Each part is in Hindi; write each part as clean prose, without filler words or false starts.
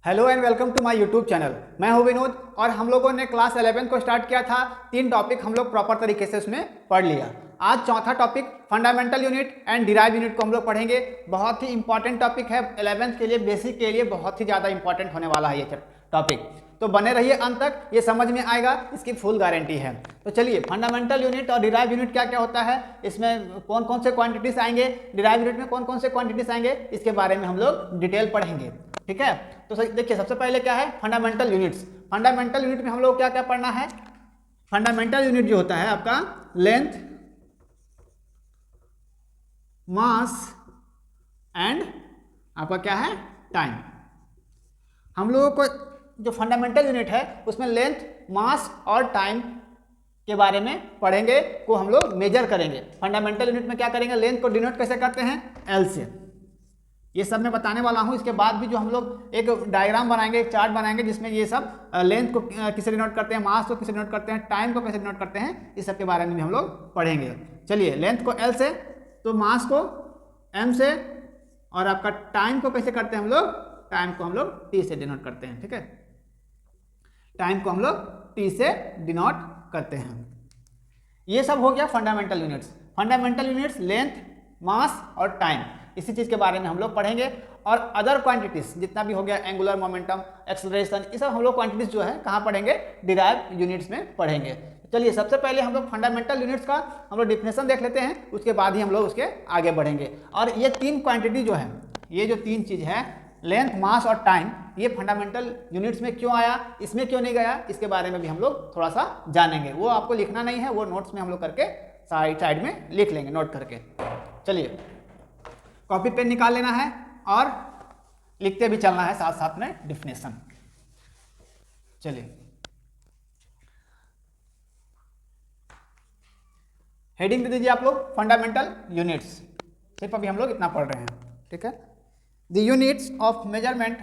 Hello and welcome to my YouTube channel. मैं हूं विनोद और हम लोगों ने क्लास 11 को स्टार्ट किया था। 3 टॉपिक हम लोग प्रॉपर तरीके से उसमें पढ़ लिया। आज चौथा topic fundamental unit and derive unit को हम लोग पढ़ेंगे। बहुत ही इंपॉर्टेंट टॉपिक है, 11th के लिए, बेसिक के लिए बहुत ही ज़्यादा इंपॉर्टेंट होने वाला है ये टॉपिक। तो बने रहिए अंत तक, ये समझ में आएगा, इसकी फुल गारंटी है। तो चलिए, फंडामेंटल यूनिट और डिराइव यूनिट क्या क्या होता है, इसमें कौन कौन से क्वांटिटीज आएंगे, डिराइव यूनिट में कौन कौन से क्वांटिटीज आएंगे, इसके बारे में हम लोग डिटेल पढ़ेंगे। ठीक है, तो देखिए सबसे पहले क्या है फंडामेंटल यूनिट्स। फंडामेंटल यूनिट में हम लोग क्या क्या पढ़ना है। फंडामेंटल यूनिट जो होता है आपका लेंथ, मास एंड आपका क्या है टाइम। हम लोगों को जो फंडामेंटल यूनिट है उसमें लेंथ, मास और टाइम के बारे में पढ़ेंगे, को हम लोग मेजर करेंगे। फंडामेंटल यूनिट में क्या करेंगे, लेंथ को डिनोट कैसे करते हैं, एल से। ये सब मैं बताने वाला हूँ। इसके बाद भी जो हम लोग एक डायग्राम बनाएंगे, एक चार्ट बनाएंगे, जिसमें ये सब लेंथ को किसे डिनोट करते हैं, मास को किसे डिनोट करते हैं, टाइम को कैसे डिनोट करते हैं, इस सब के बारे में भी हम लोग पढ़ेंगे। चलिए, लेंथ को एल से, तो मास को एम से, और आपका टाइम को कैसे करते हैं हम लोग, टाइम को हम लोग टी से डिनोट करते हैं। ठीक है, टाइम को हम लोग टी से डिनोट करते हैं। ये सब हो गया fundamental units. Fundamental units length, mass और टाइम, इसी चीज के बारे में हम लोग पढ़ेंगे। और अदर क्वांटिटीज जितना भी हो गया, एंगुलर मोमेंटम, एक्सेलरेशन, ये सब हम लोग क्वांटिटीज जो है कहाँ पढ़ेंगे, डिराइव यूनिट्स में पढ़ेंगे। चलिए, सबसे पहले हम लोग फंडामेंटल यूनिट्स का हम लोग डिफिनेशन देख लेते हैं, उसके बाद ही हम लोग उसके आगे बढ़ेंगे। और ये 3 क्वांटिटी जो है, ये जो 3 चीज है, लेंथ, मास और टाइम, ये फंडामेंटल यूनिट्स में क्यों आया, इसमें क्यों नहीं गया, इसके बारे में भी हम लोग थोड़ा सा जानेंगे। वो आपको लिखना नहीं है, वो नोट्स में हम लोग करके साइड में लिख लेंगे, नोट करके। चलिए, कॉपी पेन निकाल लेना है और लिखते भी चलना है साथ साथ में डिफिनेशन। चलिए, हेडिंग दे दीजिए आप लोग, फंडामेंटल यूनिट्स। सिर्फ अभी हम लोग इतना पढ़ रहे हैं। ठीक है, the units of measurement,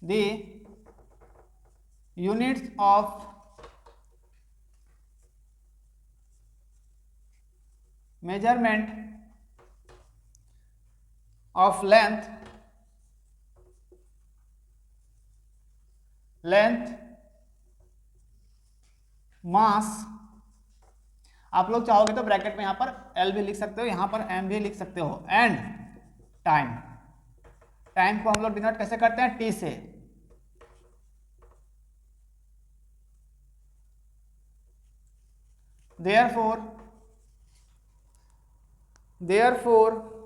the units of measurement of length, mass, आप लोग चाहोगे तो ब्रैकेट में यहां पर L भी लिख सकते हो, यहां पर M भी लिख सकते हो, एंड टाइम। टाइम को हम लोग डिनोट कैसे करते हैं, T से। therefore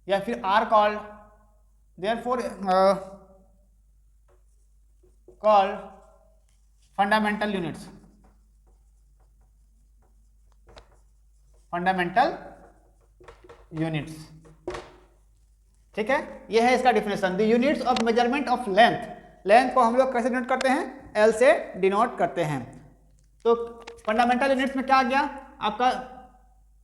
या फिर are called, therefore called fundamental units. Fundamental units, ठीक है, ये है इसका definition. The units of measurement of length, length को हम लोग कैसे डिनोट करते हैं, एल से डिनोट करते हैं। तो फंडामेंटल यूनिट्स में क्या आ गया आपका,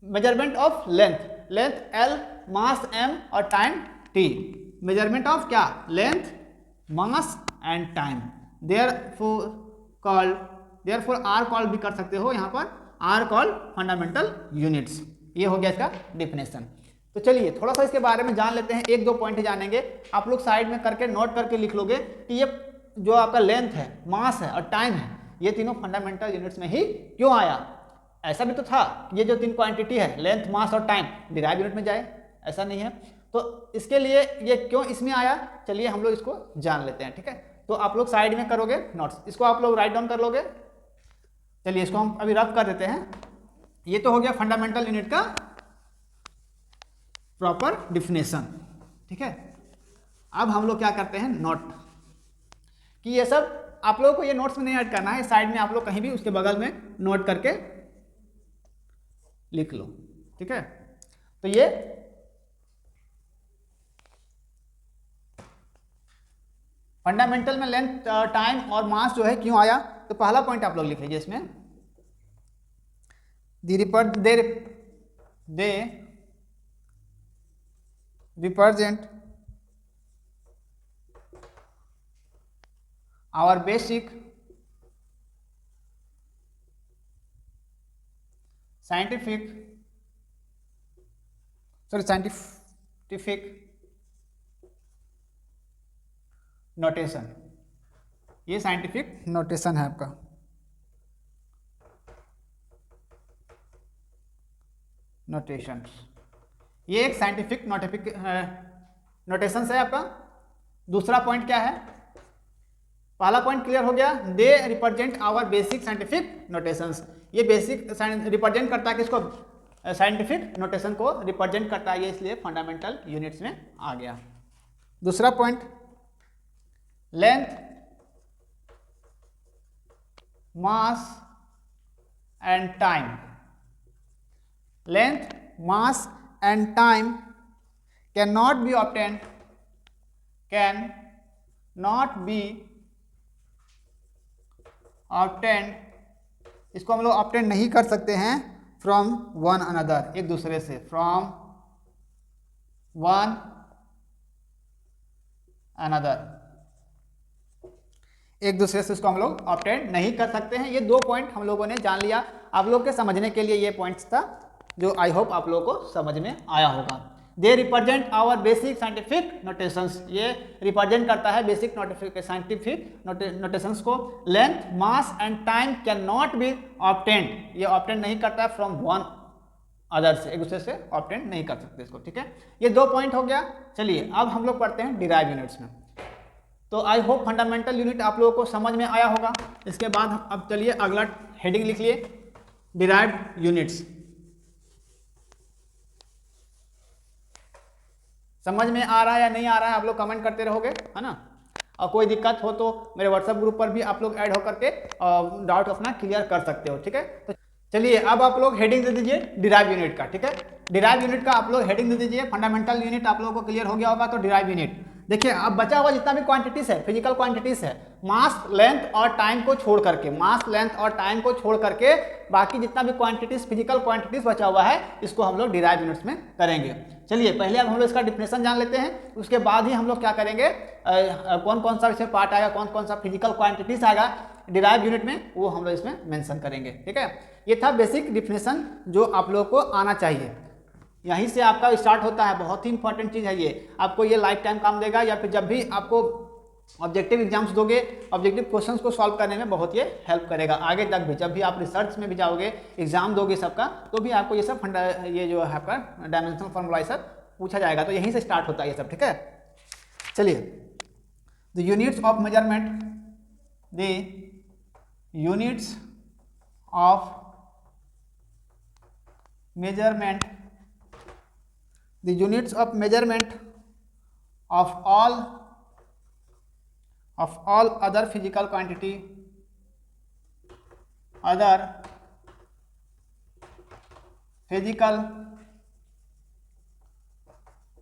measurement of length, length L, mass M और टाइम टी। मेजरमेंट ऑफ क्या, length, mass and time. Therefore called, therefore are called भी कर सकते हो, यहां पर आर कॉल्ड फंडामेंटल यूनिट्स। ये हो गया इसका डिफिनेशन। तो चलिए थोड़ा सा इसके बारे में जान लेते हैं, 1-2 पॉइंट जानेंगे। आप लोग साइड में करके नोट करके लिख लोगे कि ये जो आपका लेंथ है, मास है और टाइम है, ये तीनों फंडामेंटल यूनिट्स में ही क्यों आया। ऐसा भी तो था, ये जो 3 क्वांटिटी है, लेंथ, मास और टाइम, डिराइव यूनिट में जाए, ऐसा नहीं है। तो इसके लिए ये क्यों इसमें आया, चलिए हम लोग इसको जान लेते हैं। ठीक है, तो आप लोग साइड में करोगे नोट्स, इसको आप लोग राइट डाउन कर लोगे। चलिए, इसको हम अभी रफ कर देते हैं। ये तो हो गया फंडामेंटल यूनिट का प्रॉपर डिफिनेशन। ठीक है, अब हम लोग क्या करते हैं, नोट, कि ये सब आप लोगों को ये नोट्स में नहीं ऐड करना है, साइड में आप लोग कहीं भी उसके बगल में नोट करके लिख लो। ठीक है, तो ये फंडामेंटल में लेंथ, टाइम और मास जो है क्यों आया, तो पहला पॉइंट आप लोग लिख लीजिए इसमें, दे represent our basic scientific notation, ये साइंटिफिक नोटेशन है आपका। नोटेशन, ये एक साइंटिफिक नोटेशन है आपका। दूसरा पॉइंट क्या है, पहला पॉइंट क्लियर हो गया, they represent our basic scientific notations. ये बेसिक रिप्रेजेंट करता है किसको, साइंटिफिक नोटेशन को रिप्रेजेंट करता है, ये इसलिए फंडामेंटल यूनिट्स में आ गया। दूसरा point, length, mass and time. Length, mass and time can not be obtained, can not be obtained, इसको हम लोग ऑब्टेन नहीं कर सकते हैं फ्रॉम वन अनदर, एक दूसरे से, फ्रॉम वन अनदर, एक दूसरे से इसको हम लोग ऑब्टेन नहीं कर सकते हैं। ये दो पॉइंट हम लोगों ने जान लिया। आप लोग के समझने के लिए ये पॉइंट्स था जो आई होप आप लोगों को समझ में आया होगा। They represent our basic scientific notations, ये रिप्रेजेंट करता है बेसिक साइंटिफिक नोटेशंस को। Length, mass and time can not be obtained, ये ऑब्टेन नहीं करता है फ्रॉम वन अदर से, एक दूसरे से ऑब्टेन नहीं कर सकते इसको, ठीक है। ये दो पॉइंट हो गया। चलिए अब हम लोग पढ़ते हैं डिराइव यूनिट्स में। तो आई होप फंडामेंटल यूनिट आप लोगों को समझ में आया होगा। इसके बाद अब चलिए अगला हेडिंग लिख लिए, डिराइव्ड यूनिट्स। समझ में आ रहा है या नहीं आ रहा है आप लोग कमेंट करते रहोगे, है ना। और कोई दिक्कत हो तो मेरे व्हाट्सएप ग्रुप पर भी आप लोग ऐड होकर के डाउट अपना क्लियर कर सकते हो, ठीक है। तो चलिए अब आप लोग हेडिंग दे दीजिए डिराइव यूनिट का, ठीक है। डिराइव यूनिट का आप लोग हेडिंग दे दीजिए। फंडामेंटल यूनिट आप लोगों को क्लियर हो गया होगा, तो डिराइव यूनिट देखिए अब बचा हुआ जितना भी क्वांटिटीज है, फिजिकल क्वांटिटीज है, मास, लेंथ और टाइम को छोड़ करके, मास, लेंथ और टाइम को छोड़ करके बाकी जितना भी क्वांटिटीज, फिजिकल क्वांटिटीज बचा हुआ है, इसको हम लोग डिराइव यूनिट्स में करेंगे। चलिए पहले अब हम लोग इसका डिफिनेशन जान लेते हैं, उसके बाद ही हम लोग क्या करेंगे, कौन कौन सा इसमें पार्ट आएगा, कौन कौन सा फिजिकल क्वांटिटीज आएगा डिराइव यूनिट में, वो हम लोग इसमें मेंशन करेंगे, ठीक है। ये था बेसिक डिफिनेशन जो आप लोग को आना चाहिए, यहीं से आपका स्टार्ट होता है। बहुत ही इंपॉर्टेंट चीज़ है ये, आपको ये लाइफ टाइम काम देगा, या फिर जब भी आपको ऑब्जेक्टिव एग्जाम्स दोगे, ऑब्जेक्टिव क्वेश्चंस को सॉल्व करने में बहुत ये हेल्प करेगा आगे तक भी। जब भी आप रिसर्च में भी जाओगे, एग्जाम दोगे सबका, तो भी आपको ये सब ये जो है आपका डायमेंशनल फार्मूला ये सब पूछा जाएगा, तो यहीं से स्टार्ट होता है ये सब, ठीक है। चलिए, the units of measurement, the units of measurement, the units of measurement of all other physical quantity, other physical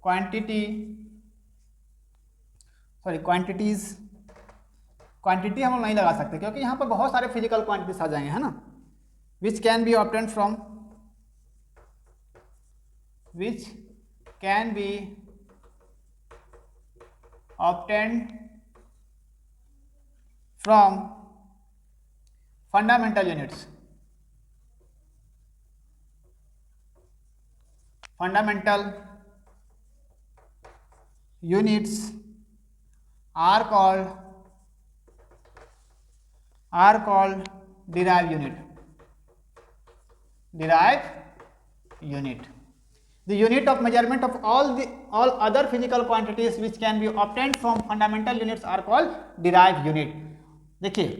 quantity, quantities, quantity हम लोग नहीं लगा सकते क्योंकि यहाँ पर बहुत सारे फिजिकल क्वांटिटीज आ जाएंगे, है ना। Which can be obtained from, which can be obtained from fundamental units. Fundamental units are called derived unit. Derived unit. The unit of measurement of all other physical quantities which can be obtained from fundamental units are called derived unit. देखिए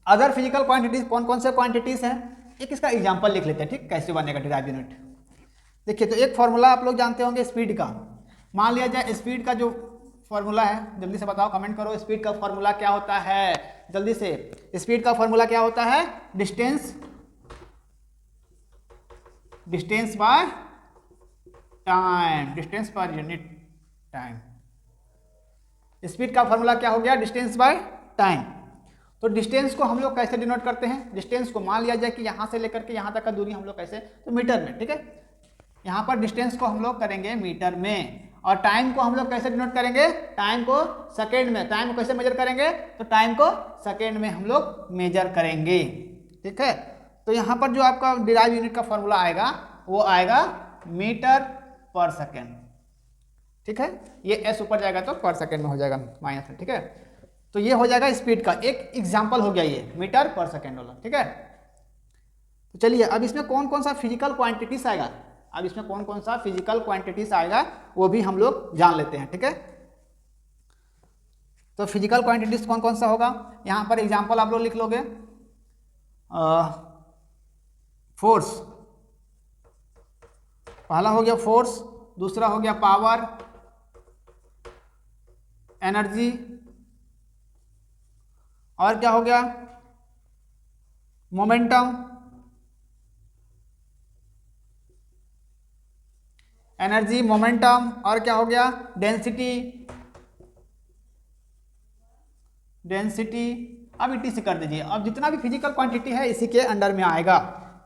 अदर फिजिकल क्वांटिटीज कौन कौन से क्वांटिटीज हैं, एक इसका एग्जांपल लिख लेते हैं, ठीक, कैसे बनेगा डिराइव यूनिट। देखिए तो एक फॉर्मूला आप लोग जानते होंगे स्पीड का। मान लिया जाए स्पीड का जो फॉर्मूला है, जल्दी से बताओ, कमेंट करो, स्पीड का फॉर्मूला क्या होता है, जल्दी से। स्पीड का फॉर्मूला क्या होता है, distance by time, distance per unit time. Speed का फॉर्मूला क्या हो गया, डिस्टेंस बाय टाइम। तो डिस्टेंस को हम लोग कैसे डिनोट करते हैं, डिस्टेंस को मान लिया जाए कि यहाँ से लेकर के यहाँ तक का दूरी हम लोग कैसे, तो मीटर में, ठीक है। यहाँ पर डिस्टेंस को हम लोग करेंगे मीटर में, और टाइम को हम लोग कैसे डिनोट करेंगे, टाइम को सेकेंड में। टाइम को कैसे मेजर करेंगे, तो टाइम को सेकेंड में हम लोग मेजर करेंगे, ठीक है। तो यहाँ पर जो आपका डिराइव यूनिट का फॉर्मूला आएगा वो आएगा मीटर पर सेकेंड, ठीक है, ये एस ऊपर जाएगा तो पर सेकेंड में हो जाएगा माइनस में, ठीक है। तो ये हो जाएगा स्पीड का एक एग्जाम्पल हो गया ये मीटर पर सेकेंड वाला, ठीक है। तो चलिए अब इसमें कौन कौन सा फिजिकल क्वांटिटीज आएगा, अब इसमें कौन कौन सा फिजिकल क्वांटिटीज आएगा वो भी हम लोग जान लेते हैं, ठीक है। तो फिजिकल क्वांटिटीज कौन कौन सा होगा, यहाँ पर एग्जाम्पल आप लोग लिख लोगे। फोर्स, पहला हो गया फोर्स, दूसरा हो गया पावर, एनर्जी, और क्या हो गया मोमेंटम, एनर्जी, मोमेंटम, और क्या हो गया डेंसिटी, डेंसिटी। अब इटी से कर दीजिए। अब जितना भी फिजिकल क्वांटिटी है इसी के अंडर में आएगा,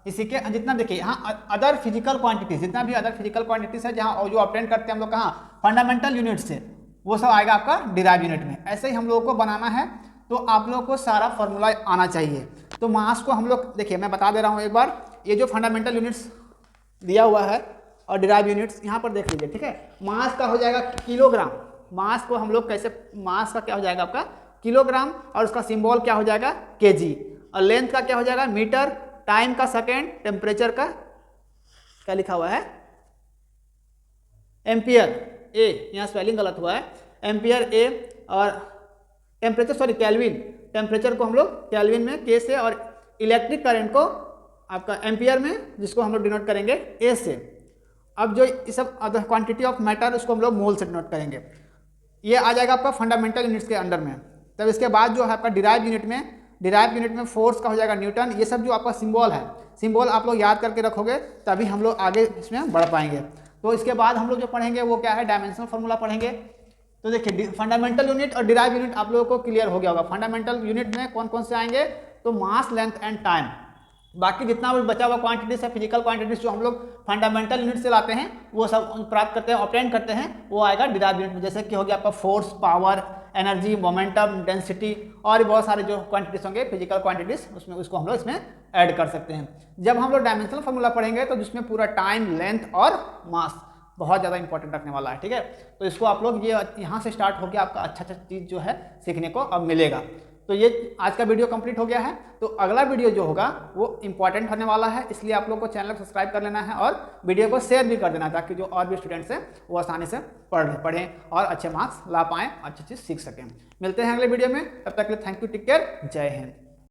इसी के जितना देखिए यहाँ अदर फिजिकल क्वांटिटीज, जितना भी अदर फिजिकल क्वांटिटीज है जहाँ जो ऑब्टेन करते हैं हम लोग कहाँ फंडामेंटल यूनिट से, वो सब आएगा आपका डिराइव यूनिट में। ऐसे ही हम लोगों को बनाना है तो आप लोगों को सारा फॉर्मूला आना चाहिए। तो मास को हम लोग देखिए मैं बता दे रहा हूँ एक बार, ये जो फंडामेंटल यूनिट्स दिया हुआ है और डिराइव यूनिट्स यहाँ पर देख लीजिए, ठीक है। मास का हो जाएगा किलोग्राम, मास को हम लोग कैसे, मास का क्या हो जाएगा आपका किलोग्राम, और उसका सिंबल क्या हो जाएगा केजी, और लेंथ का क्या हो जाएगा मीटर, टाइम का सेकेंड, टेम्परेचर का क्या लिखा हुआ है एम्पियर, ए यहाँ स्पेलिंग गलत हुआ है, एम्पियर ए, और टेम्परेचर सॉरी कैल्विन, टेम्परेचर को हम लोग कैल्विन में के से, और इलेक्ट्रिक करंट को आपका एम्पियर में, जिसको हम लोग डिनोट करेंगे ए से। अब जो ये सब क्वांटिटी ऑफ मैटर उसको हम लोग मोल से डिनोट करेंगे। ये आ जाएगा आपका फंडामेंटल यूनिट्स के अंडर में। तब इसके बाद जो है आपका डिराइव यूनिट में, डिराइव यूनिट में फोर्स का हो जाएगा न्यूटन। ये सब जो आपका सिंबल है, सिंबल आप लोग याद करके रखोगे तभी हम लोग आगे इसमें बढ़ पाएंगे। तो इसके बाद हम लोग जो पढ़ेंगे वो क्या है डायमेंशनल फार्मूला पढ़ेंगे। तो देखिए फंडामेंटल यूनिट और डिराइव यूनिट आप लोगों को क्लियर हो गया होगा। फंडामेंटल यूनिट में कौन कौन से आएंगे, तो मास, लेंथ एंड टाइम। बाकी जितना भी बचा हुआ क्वांटिटीज है फिजिकल क्वांटिटीज जो हम लोग फंडामेंटल यूनिट से लाते हैं वो सब प्राप्त करते हैं, ऑब्टेन करते हैं, वो आएगा डिराइव यूनिट में। जैसे कि हो गया आपका force, power, energy, momentum, density, और भी बहुत सारे जो क्वांटिटीज होंगे फिजिकल क्वांटिटीज, उसमें उसको हम लोग इसमें ऐड कर सकते हैं। जब हम लोग डायमेंशनल फार्मूला पढ़ेंगे तो जिसमें पूरा टाइम, लेंथ और मास बहुत ज़्यादा इंपॉर्टेंट रखने वाला है, ठीक है। तो इसको आप लोग ये यहाँ से स्टार्ट होकर आपका अच्छा चीज़ जो है सीखने को अब मिलेगा। तो ये आज का वीडियो कंप्लीट हो गया है। तो अगला वीडियो जो होगा वो इंपॉर्टेंट होने वाला है, इसलिए आप लोग को चैनल को सब्सक्राइब कर लेना है और वीडियो को शेयर भी कर देना है, ताकि जो और भी स्टूडेंट्स हैं वो आसानी से पढ़ें और अच्छे मार्क्स ला पाएँ, अच्छी चीज़ सीख सकें। मिलते हैं अगले वीडियो में, तब तक के लिए थैंक यू, टेक केयर, जय हिंद।